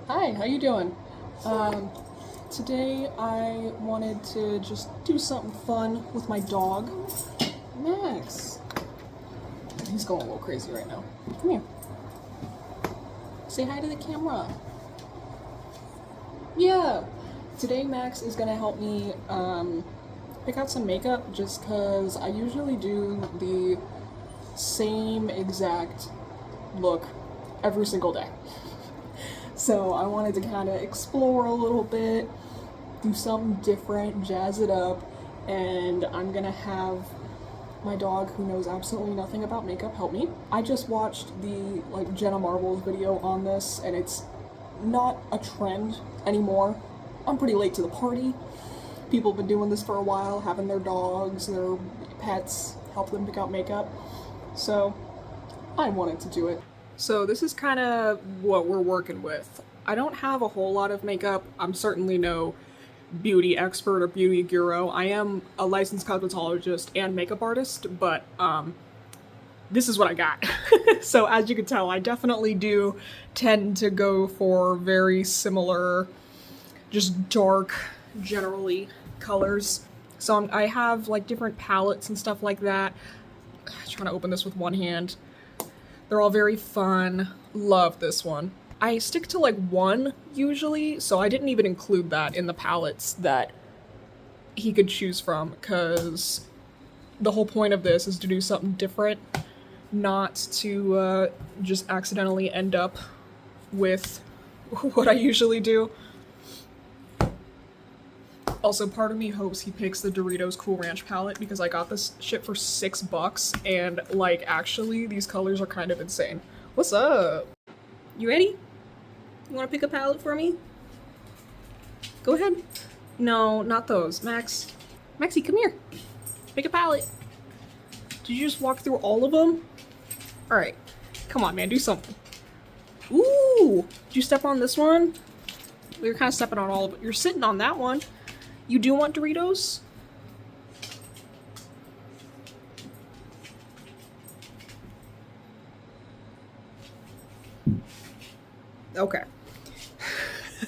Hi, how you doing? Um, Today I wanted to just do something fun with my dog, Max. He's going a little crazy right now. Come here. Say hi to the camera. Yeah. Today Max is gonna help me pick out some makeup just because I usually do the same exact look every single day. So I wanted to kind of explore a little bit, do something different, jazz it up, and I'm gonna have my dog, who knows absolutely nothing about makeup, help me. I just watched the Jenna Marbles video on this, and it's not a trend anymore. I'm pretty late to the party. People have been doing this for a while, having their dogs, their pets help them pick out makeup. So I wanted to do it. So this is kind of what we're working with. I don't have a whole lot of makeup. I'm certainly no beauty expert or beauty guru. I am a licensed cosmetologist and makeup artist, but this is what I got. So as you can tell, I definitely do tend to go for very similar, just dark, generally, colors. So I have like different palettes and stuff like that. I'm trying to open this with one hand. They're all very fun. Love this one. I stick to like one usually, so I didn't even include that in the palettes that he could choose from, because the whole point of this is to do something different, not to just accidentally end up with what I usually do. Also, part of me hopes he picks the Doritos Cool Ranch palette because I got this shit for $6 and, like, actually, these colors are kind of insane. What's up? You ready? You wanna pick a palette for me? Go ahead. No, not those. Max. Maxie, come here. Pick a palette. Did you just walk through all of them? Alright. Come on, man, do something. Ooh! Did you step on this one? You're kind of stepping on all of it. You're sitting on that one. You do want Doritos? Okay.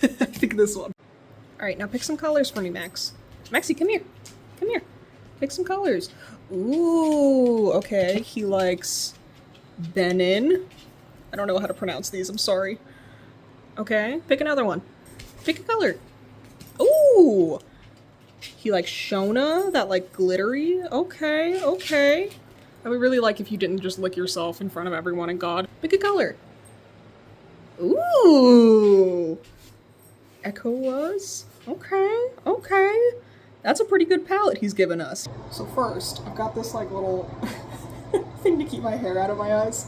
I think this one. Alright, now pick some colors for me, Max. Maxie, come here. Come here. Pick some colors. Ooh, okay. He likes Benin. I don't know how to pronounce these, I'm sorry. Okay, pick another one. Pick a color. Ooh! He likes Shona, that like glittery. Okay, okay. I would really like if you didn't just lick yourself in front of everyone and God. Pick a color. Ooh. Echo was? Okay, okay. That's a pretty good palette he's given us. So first, I've got this like little thing to keep my hair out of my eyes.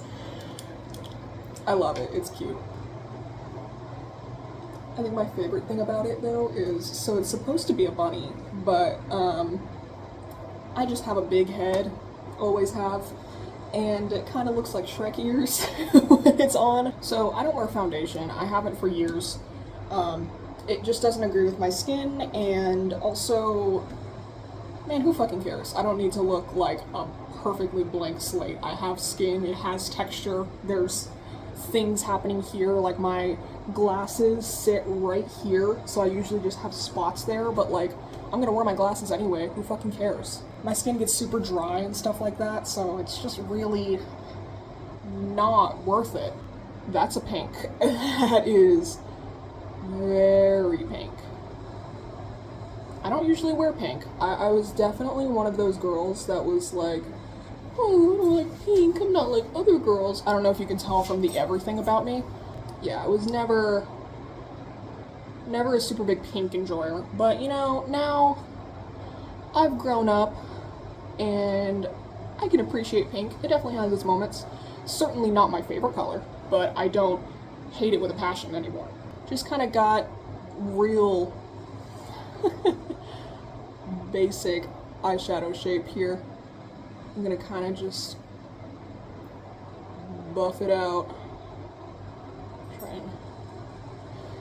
I love it, it's cute. I think my favorite thing about it though is, so it's supposed to be a bunny, but I just have a big head, always have, and it kind of looks like Shrek ears when it's on. So I don't wear foundation, I haven't for years. It just doesn't agree with my skin, and also, man, who fucking cares? I don't need to look like a perfectly blank slate. I have skin, it has texture, there's things happening here, like my glasses sit right here, so I usually just have spots there, but like, I'm gonna wear my glasses anyway, who fucking cares? My skin gets super dry and stuff like that, so it's just really not worth it. That's a pink. That is very pink. I don't usually wear pink. I was definitely one of those girls that was like, oh, I don't like pink, I'm not like other girls. I don't know if you can tell from the everything about me. Yeah, I was never a super big pink enjoyer. But, you know, now I've grown up and I can appreciate pink. It definitely has its moments. Certainly not my favorite color, but I don't hate it with a passion anymore. Just kind of got real basic eyeshadow shape here. I'm gonna kind of just buff it out.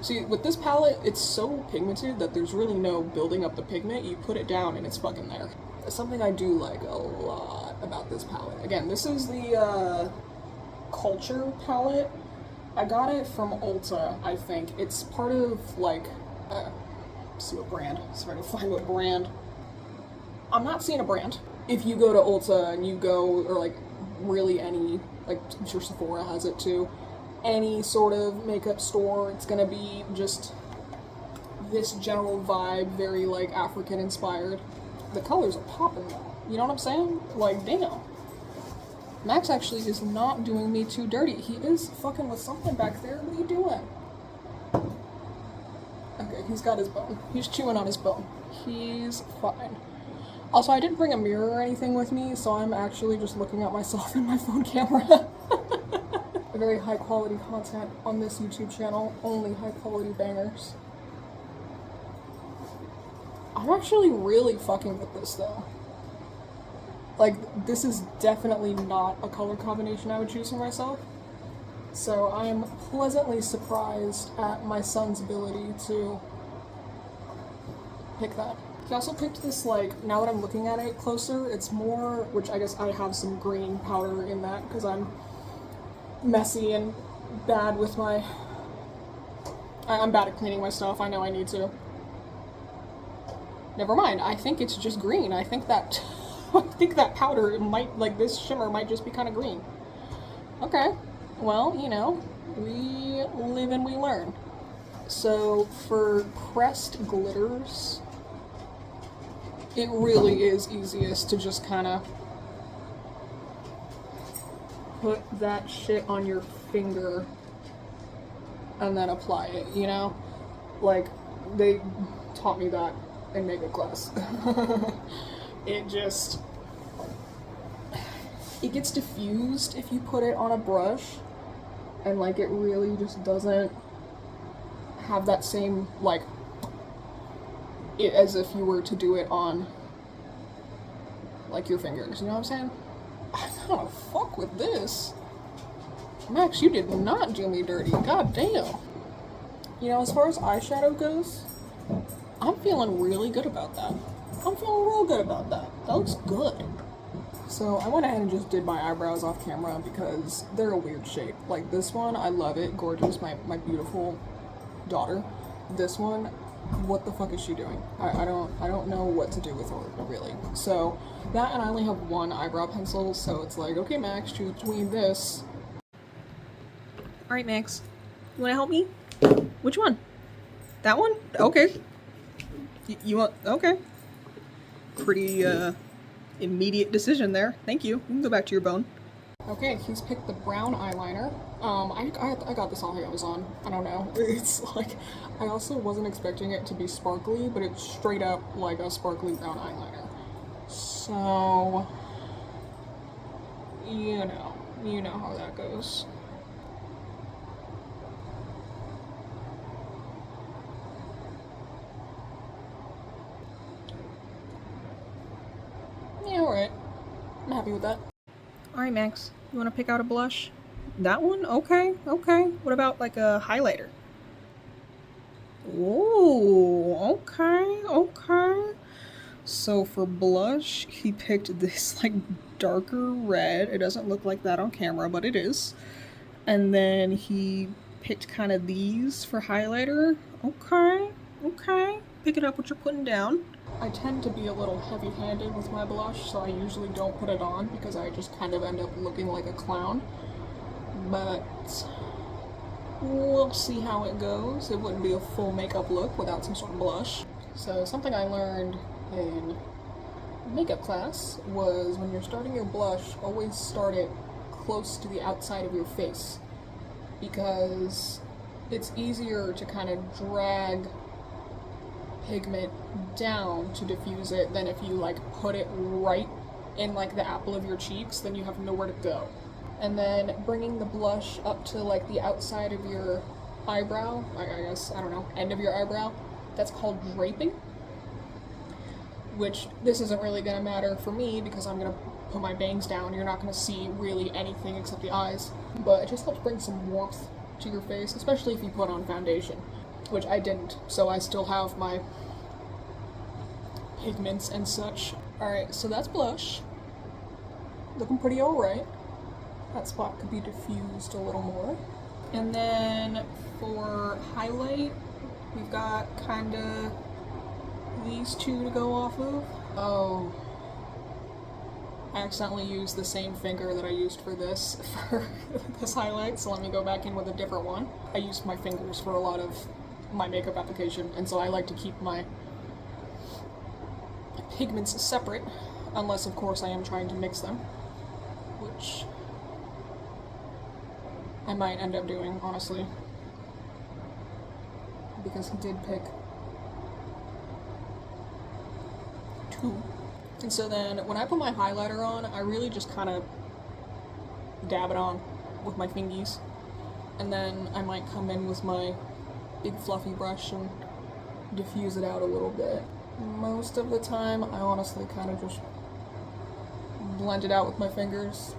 See, with this palette, it's so pigmented that there's really no building up the pigment. You put it down and it's fucking there. Something I do like a lot about this palette. Again, this is the Culture palette. I got it from Ulta, I think. It's part of, like, see what brand. Sorry to find what brand. I'm not seeing a brand. If you go to Ulta and you go, or like really any, like I'm sure Sephora has it too, any sort of makeup store, it's gonna be just this general vibe, very like African inspired. The colors are popping though. You know what I'm saying? Like, damn. Max actually is not doing me too dirty. He is fucking with something back there. What are you doing? Okay, he's got his bone. He's chewing on his bone. He's fine. Also, I didn't bring a mirror or anything with me, so I'm actually just looking at myself in my phone camera. Very high quality content on this YouTube channel. Only high quality bangers. I'm actually really fucking with this though. Like, this is definitely not a color combination I would choose for myself. So I am pleasantly surprised at my son's ability to pick that. He also picked this, like, now that I'm looking at it closer, it's more, which I guess I have some green powder in that because I'm messy and bad with my, I'm bad at cleaning my stuff, I know I need to. Never mind, I think it's just green. I think that, I think that powder might, like, this shimmer might just be kind of green. Okay. Well, you know, we live and we learn. So for pressed glitters, it really is easiest to just kind of put that shit on your finger and then apply it, you know? Like, they taught me that in makeup class. It just, it gets diffused if you put it on a brush. And, like, it really just doesn't have that same, like, it as if you were to do it on, like, your fingers. You know what I'm saying? I gotta fuck with this. Max, you did not do me dirty. God damn. You know, as far as eyeshadow goes, I'm feeling really good about that. I'm feeling real good about that. That looks good. So I went ahead and just did my eyebrows off camera because they're a weird shape. Like this one, I love it, gorgeous, my beautiful daughter. This one, what the fuck is she doing? I don't know what to do with her, really. So that, and I only have one eyebrow pencil, so it's like, okay Max, choose between this. Alright Max, you wanna help me? Which one? That one? Okay. You want, okay. Pretty, immediate decision there. Thank you. You can go back to your bone. Okay, he's picked the brown eyeliner. I got this on Amazon. I don't know. It's like, I also wasn't expecting it to be sparkly, but it's straight up like a sparkly brown eyeliner. So, you know how that goes. Yeah, alright. I'm happy with that. Alright, Max. You want to pick out a blush? That one? Okay, okay. What about, like, a highlighter? Ooh, okay, okay. So for blush, he picked this, like, darker red. It doesn't look like that on camera, but it is. And then he picked kind of these for highlighter. Okay, okay. Pick it up what you're putting down. I tend to be a little heavy-handed with my blush, so I usually don't put it on because I just kind of end up looking like a clown. But we'll see how it goes. It wouldn't be a full makeup look without some sort of blush. So something I learned in makeup class was when you're starting your blush, always start it close to the outside of your face because it's easier to kind of drag pigment down to diffuse it than if you like put it right in like the apple of your cheeks, then you have nowhere to go. And then bringing the blush up to like the outside of your eyebrow, I guess, I don't know, end of your eyebrow, that's called draping. Which this isn't really gonna matter for me because I'm gonna put my bangs down. You're not gonna see really anything except the eyes. But it just helps bring some warmth to your face, especially if you put on foundation. Which I didn't, so I still have my pigments and such. Alright, so that's blush. Looking pretty alright. That spot could be diffused a little more. And then for highlight, we've got kind of these two to go off of. Oh, I accidentally used the same finger that I used for this highlight, so let me go back in with a different one. I use my fingers for a lot of my makeup application, and so I like to keep my pigments separate, unless of course I am trying to mix them, which I might end up doing, honestly, because he did pick two. And so then when I put my highlighter on, I really just kind of dab it on with my fingies, and then I might come in with my big fluffy brush and diffuse it out a little bit. Most of the time, I honestly kind of just blend it out with my fingers,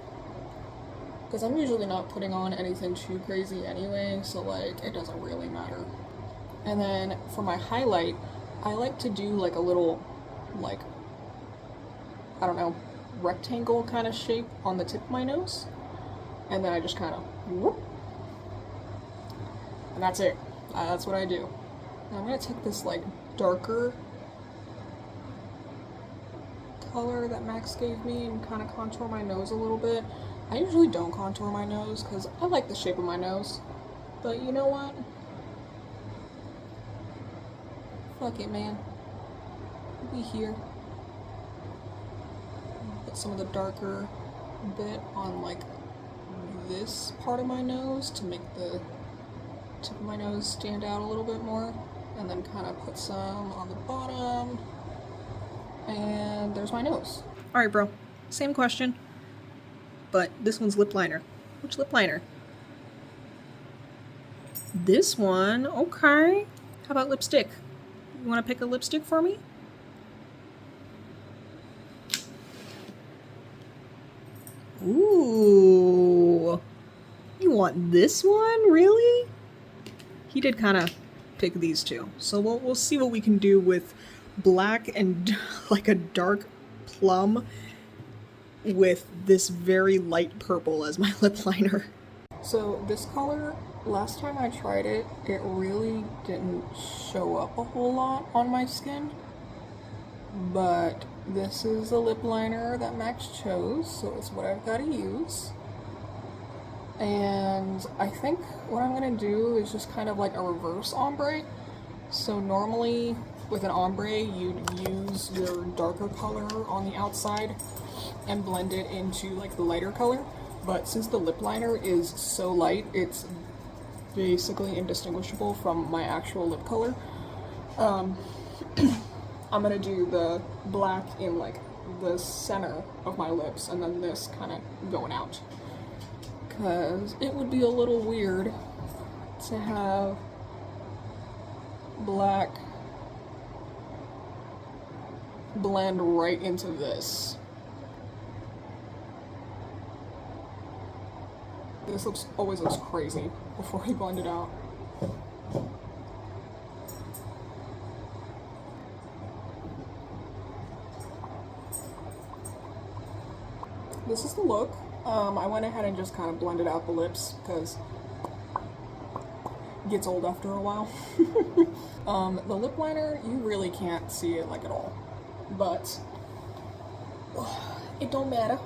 because I'm usually not putting on anything too crazy anyway, so like it doesn't really matter. And then for my highlight, I like to do like a little, like, I don't know, rectangle kind of shape on the tip of my nose, and then I just kind of whoop, and that's it. That's what I do. And I'm gonna take this like darker color that Max gave me and kind of contour my nose a little bit. I usually don't contour my nose because I like the shape of my nose, but you know what? Fuck it, man. We'll be here. Put some of the darker bit on like this part of my nose to make the tip of my nose stand out a little bit more, and then kind of put some on the bottom, and there's my nose. Alright, bro, same question, but this one's lip liner. Which lip liner? This one, okay. How about lipstick? You want to pick a lipstick for me? Ooh, you want this one, really? He did kind of pick these two, so we'll see what we can do with black and like a dark plum with this very light purple as my lip liner. So this color, last time I tried it, it really didn't show up a whole lot on my skin, but this is the lip liner that Max chose, so it's what I've got to use. And I think what I'm gonna do is just kind of like a reverse ombre. So normally with an ombre, you'd use your darker color on the outside and blend it into like the lighter color. But since the lip liner is so light, it's basically indistinguishable from my actual lip color. I'm gonna do the black in like the center of my lips and then this kind of going out, because it would be a little weird to have black blend right into this. This always looks crazy before we blend it out. This is the look. I went ahead and just kind of blended out the lips because it gets old after a while. The lip liner, you really can't see it like at all, but it don't matter.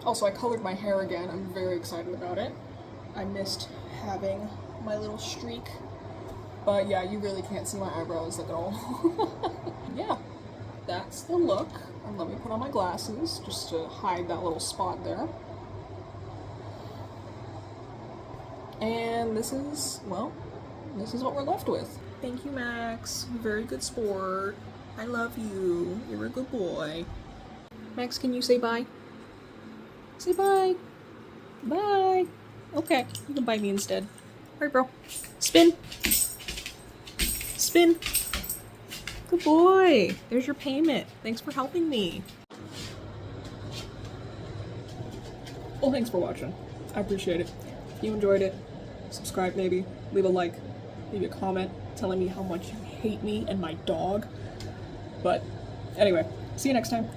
Also, I colored my hair again. I'm very excited about it. I missed having my little streak, but yeah, you really can't see my eyebrows like at all. Yeah, that's the look. And let me put on my glasses just to hide that little spot there. And this is, well, this is what we're left with. Thank you, Max. Very good sport. I love you. You're a good boy. Max, can you say bye? Say bye. Bye. Okay, you can bite me instead. Alright, bro. Spin. Spin. Good boy. There's your payment. Thanks for helping me. Well, thanks for watching. I appreciate it. If you enjoyed it, subscribe maybe, leave a like, leave a comment telling me how much you hate me and my dog. But anyway, see you next time.